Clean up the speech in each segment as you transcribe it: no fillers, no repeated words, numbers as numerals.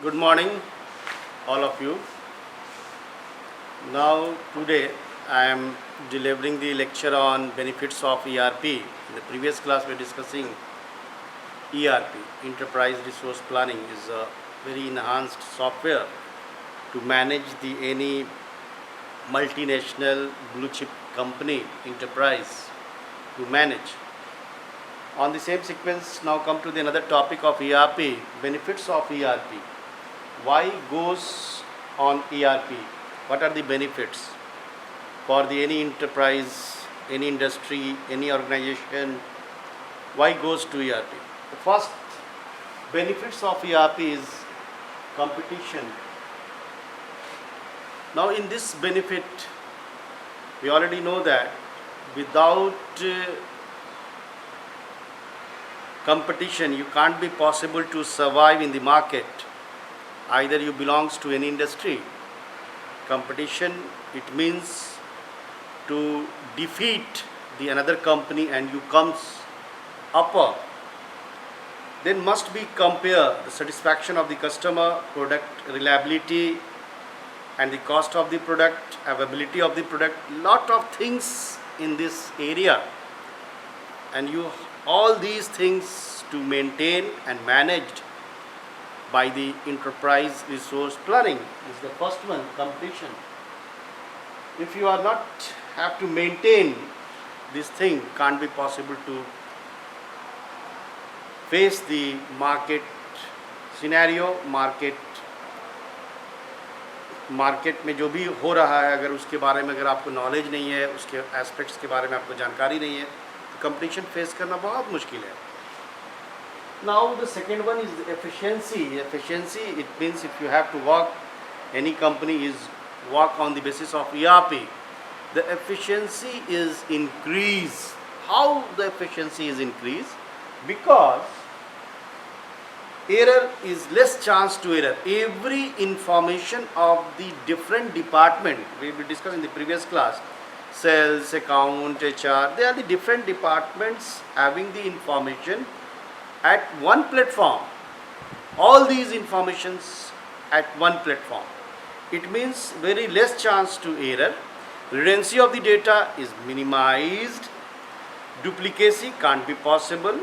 Good morning, all of you. Now, today I am delivering the lecture on benefits of ERP. In the previous class, we were discussing ERP, Enterprise Resource Planning, is a very enhanced software to manage the any multinational blue chip company enterprise to manage. On the same sequence, now come to the another topic of ERP, benefits of ERP. Why goes on ERP? What are the benefits for the any enterprise, any industry, any organization? Why goes to ERP? The first benefits of ERP is competition. Now, in this benefit, we already know that without competition, you can't be possible to survive in the market. Either you belongs to any industry. Competition, it means to defeat the another company and you comes upper. Then must be compare the satisfaction of the customer, product reliability, and the cost of the product, availability of the product. Lot of things in this area, and you all these things to maintain and managed by the enterprise resource planning is the first one, competition. If you are not have to maintain this thing, can't be possible to face the market scenario, market में जो भी हो रहा है, अगर उसके बारे में अगर आपको नॉलेज नहीं है, उसके एस्पेक्ट्स के बारे में आपको जानकारी नहीं है, तो कंपटीशन फेस करना बहुत मुश्किल है. Now the second one is efficiency. Efficiency, it means if you have to work, any company is work on the basis of ERP, the efficiency is increased. How the efficiency is increased? Because error is less chance to error. Every information of the different department, we will discuss in the previous class, sales, account, HR, they are the different departments having the information at one platform. All these informations at one platform. It means very less chance to error. Redundancy of the data is minimized. Duplicacy can't be possible.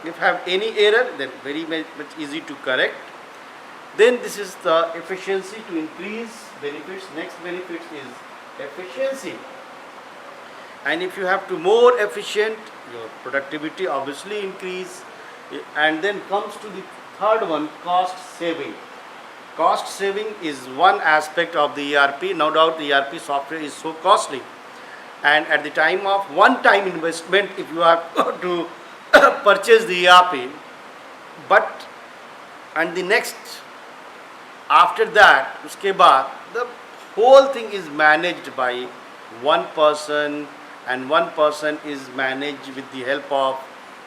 If have any error, then very much easy to correct. Then this is the efficiency to increase benefits. Next benefit is efficiency. And if you have to more efficient, your productivity obviously increase. And then comes to the third one, cost saving. Cost saving is one aspect of the ERP. No doubt the ERP software is so costly. And at the time of one-time investment, if you have to purchase the ERP, but and the next after that, uske baad, the whole thing is managed by one person, and one person is managed with the help of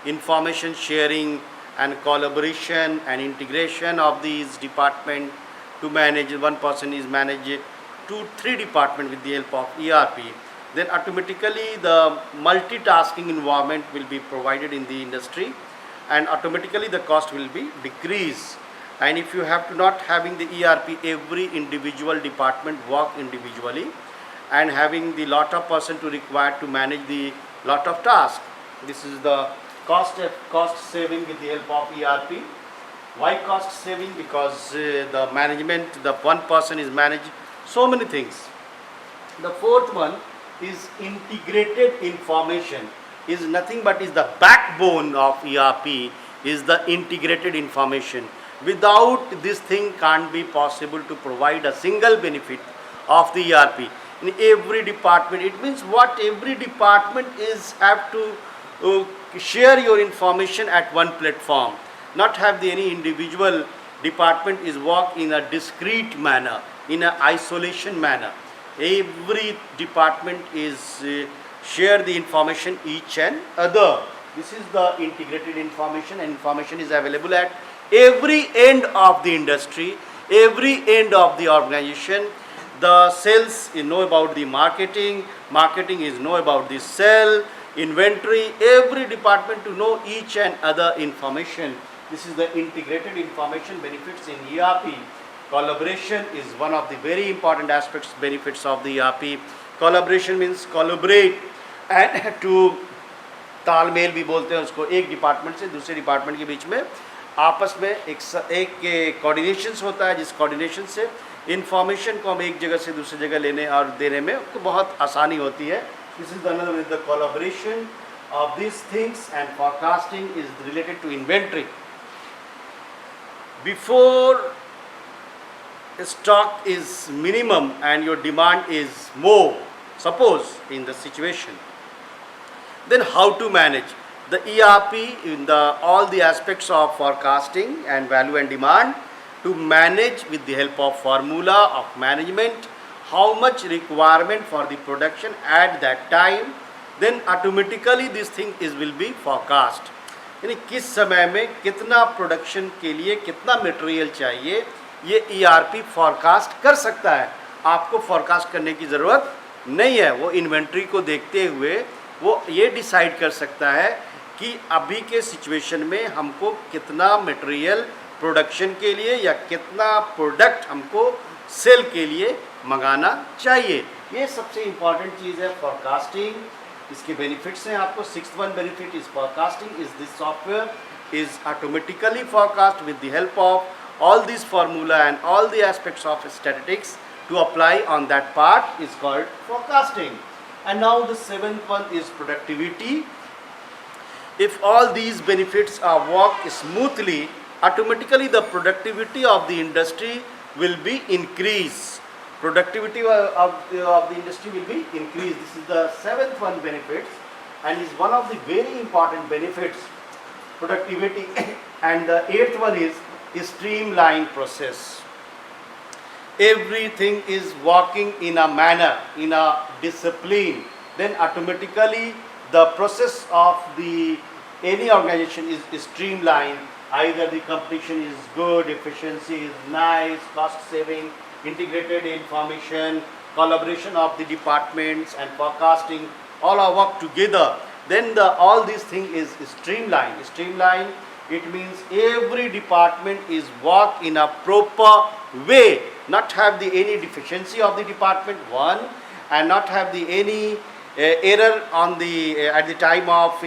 information sharing and collaboration and integration of these department to manage. One person is managed 2-3 department with the help of ERP. Then automatically the multitasking environment will be provided in the industry, and automatically the cost will be decreased. And if you have to not having the ERP, every individual department work individually and having the lot of person to require to manage the lot of tasks. This is the cost saving with the help of ERP. Why cost saving? Because the management, the one person is managed so many things. The fourth one is integrated information. Is nothing but is the backbone of ERP, is the integrated information. Without this thing can't be possible to provide a single benefit of the ERP in every department. It means what every department is have to share your information at one platform, not have the any individual department is work in a discrete manner, in an isolation manner. Every department is share the information each and other. This is the integrated information, and information is available at every end of the industry, every end of the organization. The sales you know about the marketing is know about the sell, inventory, every department to know each and other information. This is the integrated information benefits in ERP. Collaboration is one of the very important aspects, benefits of the ERP. Collaboration means collaborate and to तालमेल भी बोलते हैं उसको, एक department से दूसरे department के बीच में आपस में एक कोऑर्डिनेशन होता है, जिस कोऑर्डिनेशन से इंफॉर्मेशन को हम एक जगह से दूसरी जगह लेने और देने में तो बहुत आसानी होती है. This is another way. The collaboration of this things and forecasting is related to inventory. Before stock is minimum and your demand is more, suppose in the situation, then how to manage the ERP in all the aspects of forecasting and value and demand, to manage with the help of formula of management how much requirement for the production at that time, then automatically this thing will be forecast. यानी किस समय में कितना production के लिए कितना material चाहिए ये ERP फॉरकास्ट कर सकता है. आपको फॉरकास्ट करने की ज़रूरत नहीं है. वो इन्वेंट्री को देखते हुए वो ये डिसाइड कर सकता है कि अभी के सिचुएशन में हमको कितना मटेरियल प्रोडक्शन के लिए या कितना प्रोडक्ट हमको सेल के लिए मंगाना चाहिए. ये सबसे इम्पॉर्टेंट चीज़ है फॉरकास्टिंग. इसके बेनिफिट्स हैं आपको. 6th one benefit is forecasting is this software is automatically forecast with the help of all these formula and all the aspects of statistics to apply on that part is called forecasting. And now the 7th one is productivity. If all these benefits are work smoothly, automatically the productivity of the industry will be increased. Productivity of the industry will be increased. This is the 7th one benefits and is one of the very important benefits, productivity. And the 8th one is streamline process. Everything is working in a manner, in a discipline, then automatically the process of the any organization is streamlined. Either the completion is good, efficiency is nice, cost saving, integrated information, collaboration of the departments and forecasting all are work together. Then all these things is streamlined. Streamlined, it means every department is work in a proper way, not have any deficiency of the department one, and not have any error on the at the time of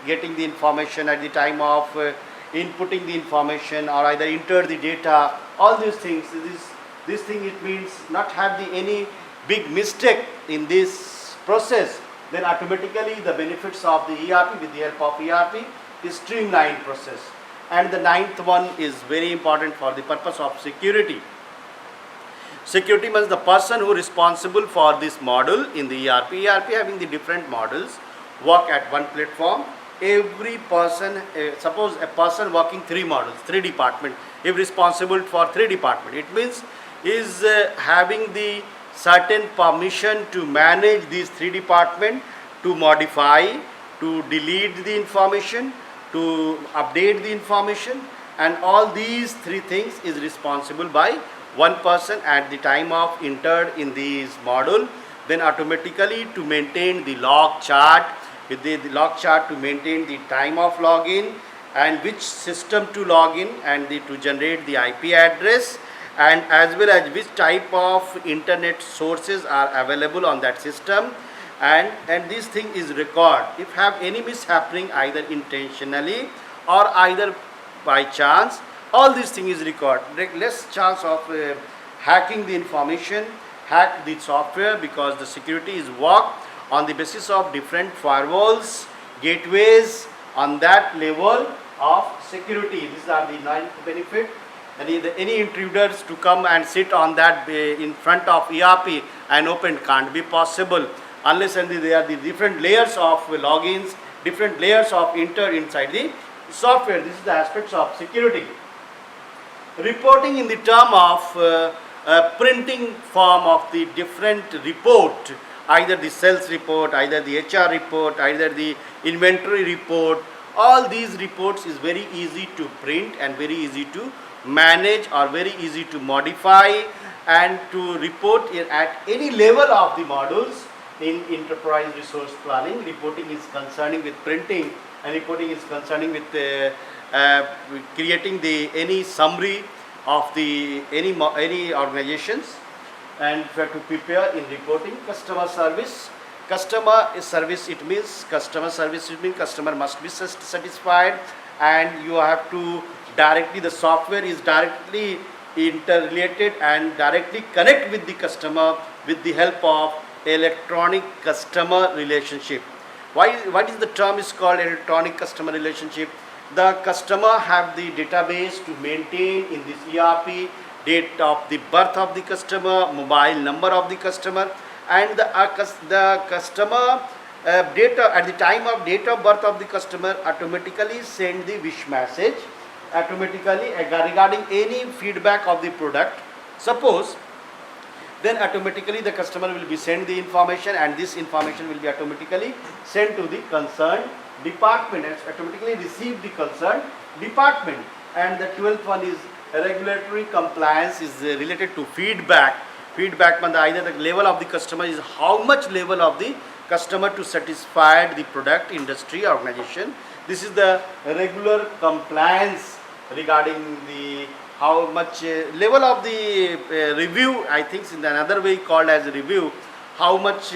getting the information, at the time of inputting the information, or either enter the data. All these things, this thing it means not have any big mistake in this process. Then automatically the benefits of the ERP, with the help of ERP, is streamlined process. And the 9th one is very important for the purpose of security. Security means the person who is responsible for this model in the ERP. ERP having the different models work at one platform. Every person, suppose a person working 3 models, 3 departments, if responsible for 3 departments, it means is having the certain permission to manage these 3 departments, to modify, to delete the information, to update the information, and all these 3 things is responsible by one person at the time of entered in this module. Then automatically to maintain the log chart, with the log chart to maintain the time of login and which system to log in, and to generate the IP address, and as well as which type of internet sources are available on that system. And this thing is record. If have any mishappening either intentionally or either by chance, all these thing is record. Less chance of hacking the information, hack the software, because the security is work on the basis of different firewalls, gateways, on that level of security. These are the 9th benefit. And any intruders to come and sit on that in front of ERP and open can't be possible, unless and there are the different layers of logins, different layers of inside the software. This is the aspects of security. Reporting in the term of printing form of the different report, either the sales report, either the HR report, either the inventory report. All these reports is very easy to print and very easy to manage, or very easy to modify and to report at any level of the modules. In enterprise resource planning, reporting is concerning with printing, and reporting is concerning with creating the any summary of the any organizations, and we have to prepare in reporting. Customer service. Customer service it means customer must be satisfied, and you have to directly, the software is directly interrelated and directly connect with the customer with the help of electronic customer relationship. What is the term is called electronic customer relationship? The customer have the database to maintain in this ERP, date of the birth of the customer, mobile number of the customer, and the customer data at the time of date of birth of the customer automatically send the wish message automatically regarding any feedback of the product. Suppose, then automatically the customer will be sent the information, and this information will be automatically sent to the concerned department and automatically receive the concerned department. And the 12th one is regulatory compliance, is related to feedback. Feedback means either the level of the customer is how much level of the customer to satisfy the product, industry, organization. This is the regular compliance regarding the how much level of the review, I think in another way called as review, how much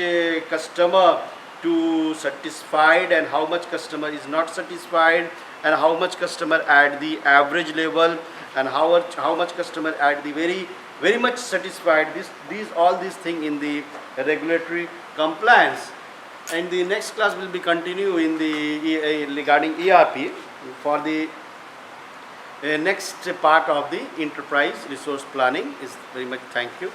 customer to satisfied and how much customer is not satisfied, and how much customer at the average level, and how much customer at the very much satisfied. All these things in the regulatory compliance. And the next class will be continue in the regarding ERP for the next part of the enterprise resource planning. Is very much thank you.